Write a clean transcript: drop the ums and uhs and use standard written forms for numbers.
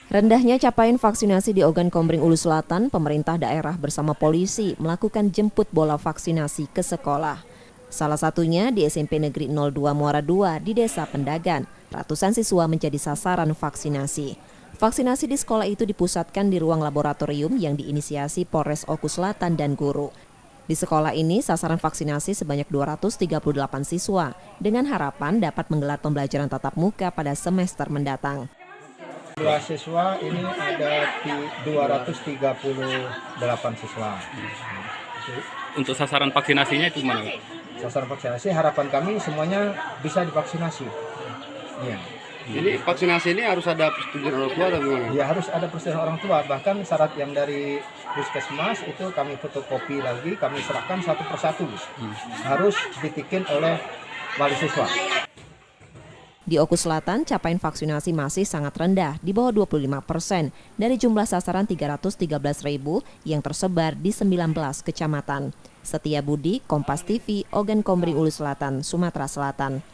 Rendahnya capaian vaksinasi di Ogan Komering Ulu Selatan, pemerintah daerah bersama polisi melakukan jemput bola vaksinasi ke sekolah. Salah satunya di SMP Negeri 02 Muara II di Desa Pendagan. Ratusan siswa menjadi sasaran vaksinasi. Vaksinasi di sekolah itu dipusatkan di ruang laboratorium yang diinisiasi Polres Oku Selatan dan guru. Di sekolah ini sasaran vaksinasi sebanyak 238 siswa dengan harapan dapat menggelar pembelajaran tatap muka pada semester mendatang. Dua siswa ini ada 238 siswa. Untuk sasaran vaksinasinya itu mana? Sasaran vaksinasi harapan kami semuanya bisa divaksinasi. Ya. Jadi vaksinasi ini harus ada persetujuan orang tua atau gimana? Ya harus ada persetujuan orang tua. Bahkan syarat yang dari Puskesmas itu kami fotokopi lagi, kami serahkan satu persatu. Harus ditikin oleh wali siswa. Di Oku Selatan, capaian vaksinasi masih sangat rendah, di bawah 25% dari jumlah sasaran 313.000 yang tersebar di 19 kecamatan. Setia Budi, Kompas TV, Ogan Komering Ulu Selatan, Sumatera Selatan.